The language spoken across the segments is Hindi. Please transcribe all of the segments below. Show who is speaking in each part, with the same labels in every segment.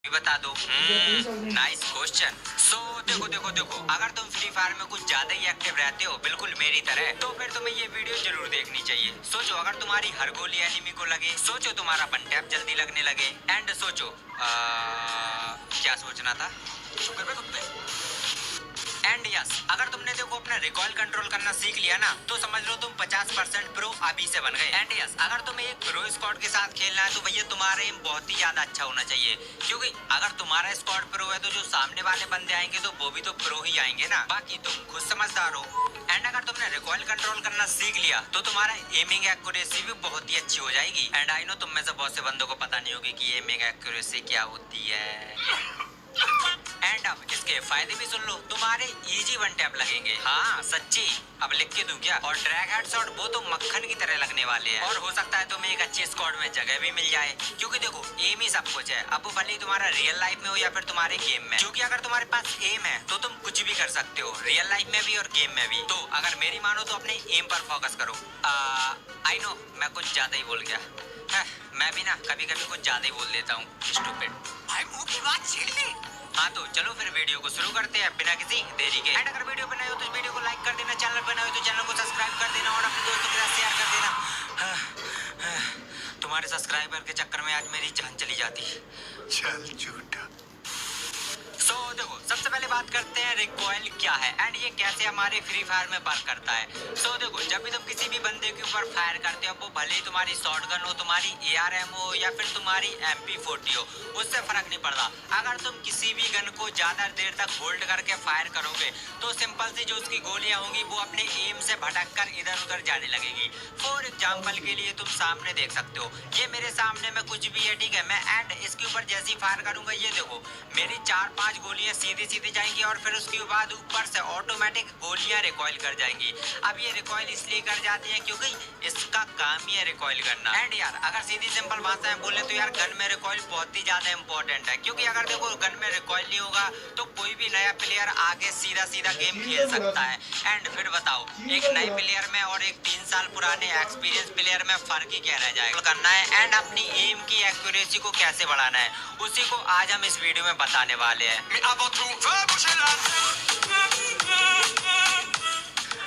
Speaker 1: बता दो। Nice question. सो देखो देखो देखो, अगर तुम फ्री फायर में कुछ ज्यादा ही एक्टिव रहते हो बिल्कुल मेरी तरह, तो फिर तुम्हें ये वीडियो जरूर देखनी चाहिए। सोचो अगर तुम्हारी हर गोली एनिमी को लगे, सोचो तुम्हारा वन टैप जल्दी लगने लगे, एंड सोचो क्या सोचना था, शुक्र पे कुत्ते। एंड यस, अगर तुमने देखो अपना रिकॉइल कंट्रोल करना सीख लिया ना, तो समझ लो तुम 50% प्रो अभी से बन गए। एंड यस, अगर तुम्हें एक प्रो स्क्वाड के साथ खेलना है तो भैया तुम्हारा एम बहुत ही ज्यादा अच्छा होना चाहिए, क्योंकि अगर तुम्हारा स्क्वाड प्रो है तो जो सामने वाले बंदे आएंगे तो वो भी तो प्रो ही आएंगे ना। बाकी तुम खुद समझदार हो। एंड अगर तुमने रिकॉइल कंट्रोल करना सीख लिया तो तुम्हारा एमिंग एक्यूरेसी भी बहुत ही अच्छी हो जाएगी। एंड आई नो तुम में से बहुत से बंदों को पता नहीं होगी कि एमिंग एक्यूरेसी क्या होती है। एंड अब इसके फायदे भी सुन लो, तुम्हारे इजी वन टैप लगेंगे। हाँ सच्ची, अब लिख के दूं क्या? और ड्रैग हेडशॉट वो तो मक्खन की तरह लगने वाले हैं। और हो सकता है तुम्हें एक अच्छे स्क्वाड में जगह भी मिल जाए, क्योंकि देखो एम ही सब कुछ है। अब वो भले ही तुम्हारा रियल लाइफ में हो या फिर तुम्हारे गेम में, क्योंकि अगर तुम्हारे पास एम है तो तुम कुछ भी कर सकते हो, रियल लाइफ में भी और गेम में भी। तो अगर मेरी मानो तो अपने एम पर फोकस करो। आई नो मैं कुछ ज्यादा ही बोल गया है, मैं भी ना कभी कभी कुछ ज्यादा ही बोल देता हूँ। स्टूपिड भाई, मुंह की बात छीन ली। हाँ तो चलो फिर वीडियो को शुरू करते हैं बिना किसी देरी के। एंड अगर वीडियो बनाए हो तो इस वीडियो को लाइक कर देना, चैनल बनाए हो तो चैनल को सब्सक्राइब कर देना और अपने दोस्तों के साथ शेयर कर देना। तुम्हारे सब्सक्राइबर के चक्कर में आज मेरी जान चली जाती। चल झूठा। सो देखो सबसे पहले बात करते हैं रिकॉइल क्या है एंड ये कैसे हमारे फ्री फायर में वर्क करता है। सो देखो जब भी तुम किसी भी बंदे के ऊपर फायर करते हो, वो भले ही तुम्हारी शॉटगन हो, तुम्हारी ARM हो या फिर तुम्हारी MP40 हो, उससे फर्क नहीं पड़ता। अगर तुम किसी भी गन को ज्यादा देर तक होल्ड करके फायर करोगे तो सिंपल सी जो उसकी गोलियां होंगी वो अपने एम से भटक कर इधर उधर जाने लगेगी। फॉर एग्जाम्पल के लिए तुम सामने देख सकते हो, ये मेरे सामने में कुछ भी है, ठीक है, मैं एंड इसके ऊपर जैसे ही फायर करूंगा ये देखो मेरी 4-5 गोलियां सीधी सीधी जाएंगी और फिर उसके बाद ऊपर से ऑटोमेटिक गोलियां रिकॉइल कर जाएंगी। अब ये रिकॉइल इसलिए कर जाती है क्योंकि इसका काम ही है रिकॉइल करना। एंड यार अगर सीधी सिंपल भाषा में बोले तो यार गन में रिकॉइल बहुत ही ज्यादा इंपॉर्टेंट है, क्योंकि अगर देखो गन में रिकॉइल नहीं होगा तो कोई भी नया प्लेयर आगे सीधा सीधा गेम खेल सकता है। एंड फिर बताओ एक नए प्लेयर में और एक 3 साल पुराने एक्सपीरियंस प्लेयर में फर्क ही क्या रह जाएगा। करना है एंड अपनी एम की एक्यूरेसी को कैसे बढ़ाना है उसी को आज हम इस वीडियो में बताने वाले हैं।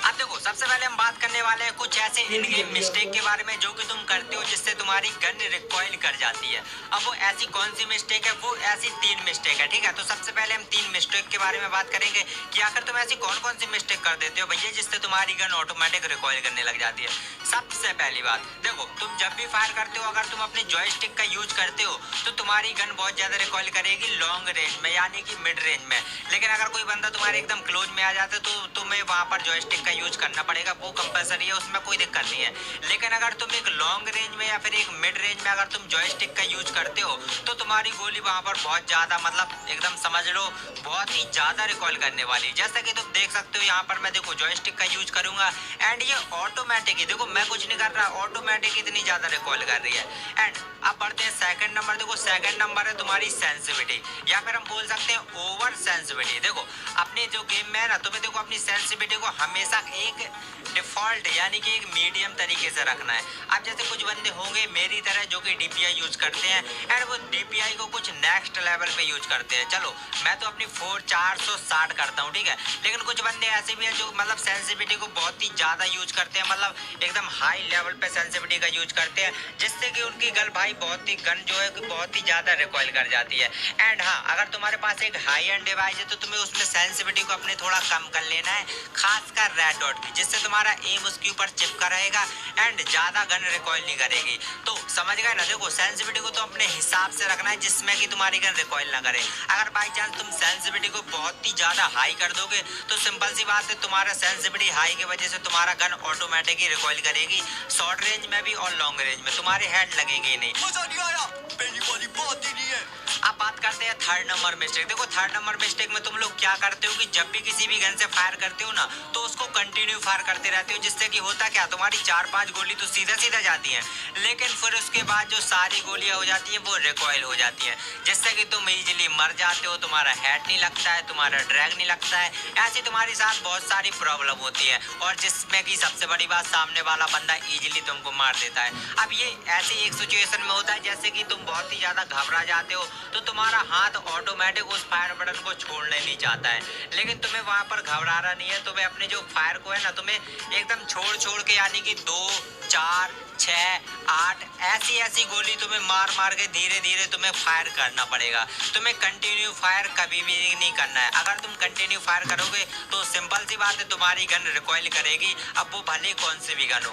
Speaker 1: अब देखो सबसे पहले हम बात करने वाले हैं कुछ ऐसे इन गेम मिस्टेक के बारे में जो कि तुम करते हो जिससे तुम्हारी गन रिकॉइल कर जाती है। अब वो ऐसी कौन सी मिस्टेक है? वो ऐसी 3 मिस्टेक है, ठीक है। तो सबसे पहले हम 3 मिस्टेक के बारे में बात करेंगे कि आखिर तुम ऐसी कौन कौन सी मिस्टेक कर देते हो भैया जिससे तुम्हारी गन ऑटोमेटिक रिकॉइल करने लग जाती है। सबसे पहली बात देखो, तुम जब भी फायर करते हो अगर तुम अपने जॉयस्टिक का यूज करते हो तो तुम्हारी गन बहुत ज्यादा रिकॉइल करेगी लॉन्ग रेंज में यानी कि मिड रेंज में। लेकिन अगर कोई बंदा तुम्हारे एकदम क्लोज में आ जाता है तो तुम्हें वहां पर जॉयस्टिक का यूज करना पड़ेगा, वो कंपलसरी है, उसमें कोई दिक्कत नहीं है। लेकिन अगर तुम एक लॉन्ग रेंज में या फिर एक मिड रेंज में अगर तुम जॉयस्टिक का यूज करते हो तो तुम्हारी गोली वहां पर बहुत ज्यादा मतलब एकदम समझ लो बहुत ही ज्यादा रिकॉइल करने वाली। जैसा कि तुम देख सकते हो यहाँ पर मैं देखो जॉयस्टिक का यूज करूंगा एंड ये ऑटोमेटिक ही देखो मैं कुछ नहीं कर रहा, ऑटोमेटिक इतनी ज्यादा रिकॉइल कर रही है। एंड अब बढ़ते हैं सेकंड नंबर। देखो सेकंड नंबर है तुम्हारी सेंसिटिविटी या फिर हम बोल सकते हैं ओवर सेंसिटिविटी। देखो अपने जो गेम में है ना तुम्हें देखो अपनी सेंसिटिविटी को हमेशा एक डिफॉल्ट यानी कि एक मीडियम तरीके से रखना है। अब जैसे कुछ बंदे होंगे मेरी तरह जो कि DPI यूज करते हैं एंड वो DPI को कुछ नेक्स्ट लेवल पे यूज करते हैं। चलो मैं तो अपनी 460 करता हूँ, ठीक है, लेकिन कुछ बंदे ऐसे भी हैं जो मतलब सेंसिटिविटी को बहुत ही ज्यादा यूज करते हैं, मतलब एकदम हाई लेवल पे सेंसिटिविटी का यूज करते हैं जिससे कि उनकी गन भाई बहुत ही गन जो है बहुत ही ज्यादा रिकॉइल कर जाती है। एंड हाँ अगर तुम्हारे पास एक हाई एंड डिवाइस है तो तुम्हें उसमें सेंसिटिविटी को अपने थोड़ा कम कर लेना है, खासकर रेड डॉट की, जिससे तुम्हारा एम उसके ऊपर चिपका रहेगा एंड ज्यादा गन रिकॉइल नहीं करेगी। तो समझ गए ना। देखो सेंसिटिविटी को तो अपने हिसाब से रखना है जिसमें कि तुम्हारी गन रिकॉइल ना करे। अगर बाई चांस तुम सेंसिटिविटी को बहुत ही ज्यादा हाई कर दोगे तो सिंपल सी बात है तुम्हारा सेंसिटिविटी हाई की वजह से तुम्हारा गन ऑटोमेटिक ही रिकॉइल करेगी, शॉर्ट रेंज में भी और लॉन्ग रेंज में तुम्हारे हेड लगेंगे ही नहीं। मजा नहीं आया, पहली वाली बात ही नहीं है। अब बात करते हैं थर्ड नंबर मिस्टेक। देखो थर्ड नंबर मिस्टेक में तुम लोग क्या करते हो कि जब भी किसी भी गन से फायर करते हो ना तो उसको कंटिन्यू फायर करते रहते हो, जिससे कि होता क्या तुम्हारी 4-5 गोली तो सीधा सीधा जाती हैं, लेकिन फिर उसके बाद जो सारी गोलियां हो जाती हैं वो रिकॉइल हो जाती हैं, जिससे कि तुम इजीली मर जाते हो, तुम्हारा हेड नहीं लगता है, तुम्हारा ड्रैग नहीं लगता है। ऐसी तुम्हारे साथ बहुत सारी प्रॉब्लम होती है और जिसमें कि सबसे बड़ी बात सामने वाला बंदा इजीली तुमको मार देता है। अब ये ऐसी एक सिचुएशन में होता है जैसे कि तुम बहुत ही ज्यादा घबरा जाते हो तो तुम्हारा हाथ हाथ ऑटोमेटिक उस फायर बटन को छोड़ने नहीं चाहता है। लेकिन तुम्हें वहां पर घबराना नहीं है, तुम्हें अपने जो फायर को है ना, तुम्हें एकदम छोड़ छोड़ के, यानी कि 2, 4, 6, 8 ऐसी ऐसी गोली तुम्हें मार मार के धीरे धीरे तुम्हें फायर करना पड़ेगा। तुम्हें कंटिन्यू फायर कभी भी नहीं करना है। अगर तुम कंटिन्यू फायर करोगे तो सिंपल सी बात है, तुम्हारी गन रिकॉइल करेगी, अब वो भले कौन सी भी गन हो।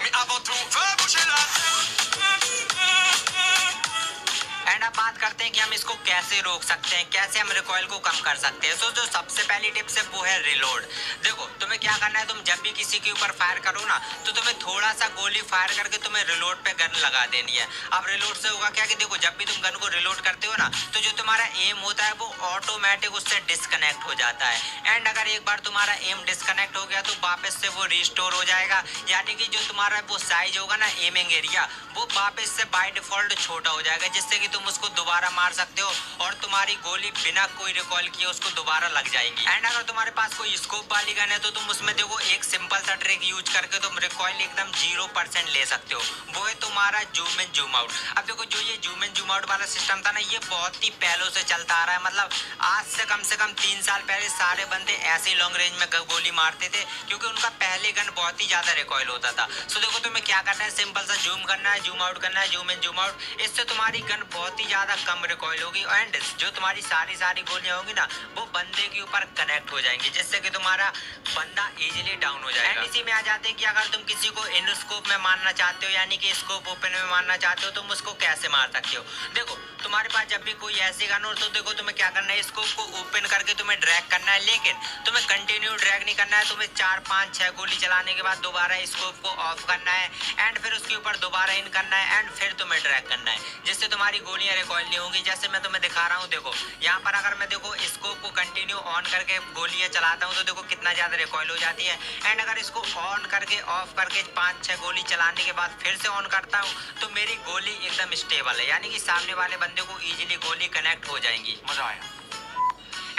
Speaker 1: एंड अब बात करते हैं कि हम इसको कैसे रोक सकते हैं, कैसे हम रिकॉइल को कम कर सकते हैं। सो जो सबसे पहली टिप्स है वो है रिलोड। देखो तुम्हें क्या करना है, तुम जब भी किसी के ऊपर फायर करो ना, तो तुम्हें थोड़ा सा गोली फायर करके तुम्हें रिलोड पे गन लगा देनी है। अब रिलोड से होगा क्या कि देखो, जब भी तुम गन को रिलोड करते हो ना, तो जो तुम्हारा एम होता है वो ऑटोमेटिक उससे डिस्कनेक्ट हो जाता है। एंड अगर एक बार तुम्हारा एम डिस्कनेक्ट हो गया तो वापस से वो रिस्टोर हो जाएगा, यानी कि जो तुम्हारा वो साइज होगा ना एमिंग एरिया, वो वापस से बाय डिफॉल्ट छोटा हो जाएगा, जिससे कि तुम उसको दोबारा मार सकते हो और तुम्हारी गोली बिना कोई रिकॉइल किए उसको दोबारा लग जाएगी। एंड अगर तुम्हारे पास कोई स्कोप वाली गन है तो तुम उसमें देखो एक सिंपल सा ट्रिक यूज करके तुम रिकॉइल एकदम 0% ले सकते हो, वो है तुम्हारा जूम इन जूम आउट। अब देखो जो ये जूम इन जूम आउट वाला सिस्टम था ना, ये बहुत ही पहलों से चलता आ रहा है। मतलब आज से कम 3 साल पहले सारे बंदे ऐसे लॉन्ग रेंज में गोली मारते थे, क्योंकि उनका पहले गन बहुत ही ज्यादा रिकॉइल होता था। सो देखो तुम्हें क्या करना है, सिंपल सा जूम करना है, जूम आउट करना है, जूम इन जूम आउट। इससे तुम्हारी गन बहुत ही ज्यादा कम रिकॉइल होगी एंड जो तुम्हारी सारी गोलियां होगी ना, वो बंदे के ऊपर कनेक्ट हो जाएंगी, जिससे कि तुम्हारा बंदा इजीली डाउन हो जाएगा। एंड इसी में आ जाते हैं कि अगर तुम किसी को इन स्कोप में मारना चाहते हो, यानी कि स्कोप ओपन में मारना चाहते हो, तुम उसको कैसे मार सकते हो। देखो तुम्हारे पास जब भी कोई ऐसी गन हो तो देखो तुम्हें क्या करना है, स्कोप को ओपन करके तुम्हें ड्रैग करना है, लेकिन तुम्हें कंटिन्यू ड्रैग नहीं करना है। तुम्हें 4, 5, 6 गोली चलाने के बाद दोबारा स्कोप को ऑफ करना है एंड फिर उसके ऊपर दोबारा इन करना है एंड फिर तुम्हें ड्रैग करना है, जिससे तुम्हारी गोलियां रिकॉइल नहीं होंगी। जैसे मैं तुम्हें दिखा रहा हूँ, देखो यहाँ पर अगर मैं देखो स्कोप को कंटिन्यू ऑन करके गोलियां चलाता हूँ तो देखो कितना ज्यादा रिकॉइल हो जाती है। एंड अगर इसको ऑन करके ऑफ करके 5-6 गोली चलाने के बाद फिर से ऑन करता हूँ तो मेरी गोली एकदम स्टेबल है, यानी कि सामने वाले बंदे को इजीली गोली कनेक्ट हो जाएंगी। मजा आया।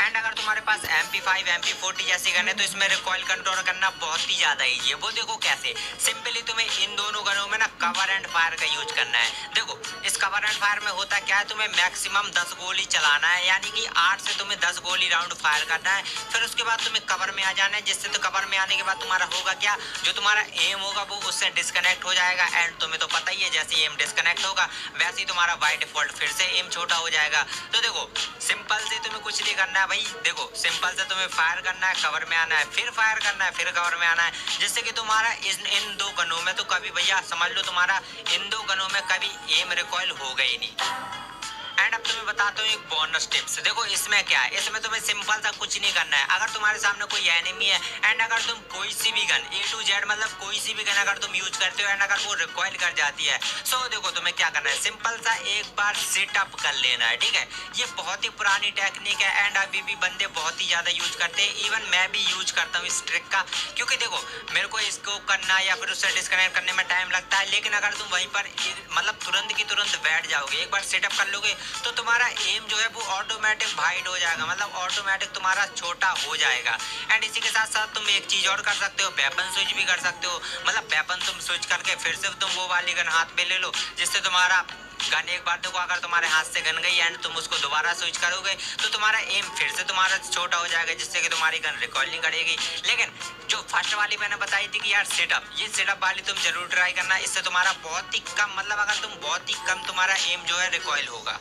Speaker 1: एंड अगर तुम्हारे पास MP5, MP40 जैसी गन है तो इसमें रिकॉइल कंट्रोल करना बहुत ही ज्यादा इजी है। वो देखो कैसे, सिंपली तुम्हें इन दोनों गनों में ना कवर एंड फायर का यूज करना है। देखो इस कवर एंड फायर में होता क्या है, तुम्हें मैक्सिमम 10 गोली चलाना है, यानी कि 8 से तुम्हें 10 गोली राउंड फायर करना है। फिर उसके बाद तुम्हें कवर में आ जाना है, जिससे तो कवर में आने के बाद तुम्हारा होगा क्या, जो तुम्हारा एम होगा वो उससे डिस्कनेक्ट हो जाएगा। एंड तुम्हें तो पता ही है, जैसे एम डिस्कनेक्ट होगा वैसे ही तुम्हारा बाय डिफॉल्ट फिर से एम छोटा हो जाएगा। तो देखो सिंपल से तुम्हें कुछ नहीं करना है भाई, देखो सिंपल से तुम्हें फायर करना है, कवर में आना है, फिर फायर करना है, फिर कवर में आना है, जिससे कि तुम्हारा इन 2 गनों में तो कभी भैया समझ लो तुम्हारा इन 2 गनों में कभी एम रिकॉइल होगा ही नहीं। एंड अब तुम्हें बताता हूँ एक बोनस टिप्स। देखो इसमें क्या है, इसमें तुम्हें सिंपल सा कुछ नहीं करना है। अगर तुम्हारे सामने कोई एनिमी है एंड अगर तुम कोई सी भी गन A to Z मतलब कोई सी भी गन अगर तुम यूज करते हो एंड अगर वो रिकॉइल कर जाती है, सो देखो तुम्हें क्या करना है, सिंपल सा एक बार सिट अप कर लेना है, ठीक है। ये बहुत ही पुरानी टेक्निक है एंड अभी भी बंदे बहुत ही ज्यादा यूज करते हैं, इवन मैं भी यूज करता हूँ इस ट्रिक का, क्योंकि देखो मेरे को इसको करना या फिर उससे डिस्कनेक्ट करने में टाइम लगता है, लेकिन अगर तुम वहीं पर मतलब तुरंत की तुरंत बैठ जाओगे, एक बार सेटअप कर लोगे तो तुम्हारा एम जो है वो ऑटोमेटिक वाइड हो जाएगा, मतलब ऑटोमेटिक तुम्हारा छोटा हो जाएगा। एंड इसी के साथ साथ तुम एक चीज और कर सकते हो, वेपन स्विच भी कर सकते हो। मतलब वेपन तुम स्विच करके फिर से तुम वो वाली गन हाथ पे ले लो, जिससे तुम्हारा गन एक बार देखो अगर तुम्हारे हाथ से गन गई एंड तुम उसको दोबारा स्विच करोगे तो तुम्हारा एम फिर से तुम्हारा छोटा हो जाएगा, जिससे कि तुम्हारी गन रिकॉइल नहीं करेगी। लेकिन जो फर्स्ट वाली मैंने बताई थी कि यार सेटअप, ये सेटअप वाली तुम जरूर ट्राई करना, इससे तुम्हारा बहुत ही कम मतलब अगर तुम बहुत ही कम तुम्हारा एम जो है रिकॉइल होगा।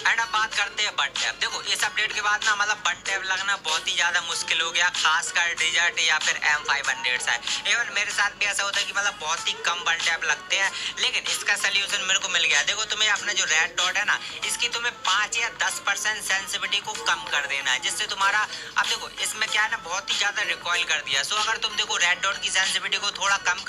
Speaker 1: एंड अब बात करते हैं बन टैप। देखो इस अपडेट के बाद ना मतलब बन टैप लगना बहुत ही ज्यादा मुश्किल हो गया, खासकर डिजर्ट या फिर M500 से। इवन मेरे साथ भी ऐसा होता है कि मतलब बहुत ही कम बन टैप लगते हैं, लेकिन इसका सोल्यूशन मेरे को मिल गया। देखो तुम्हें अपना जो रेड डॉट है ना, इसकी तुम्हें 5 या 10% सेंसिटिविटी को कम कर देना है, जिससे तुम्हारा अब देखो इसमें क्या है ना बहुत ही ज्यादा रिकॉइल कर दिया। सो अगर तुम देखो रेड डॉट की सेंसिटिविटी को थोड़ा कम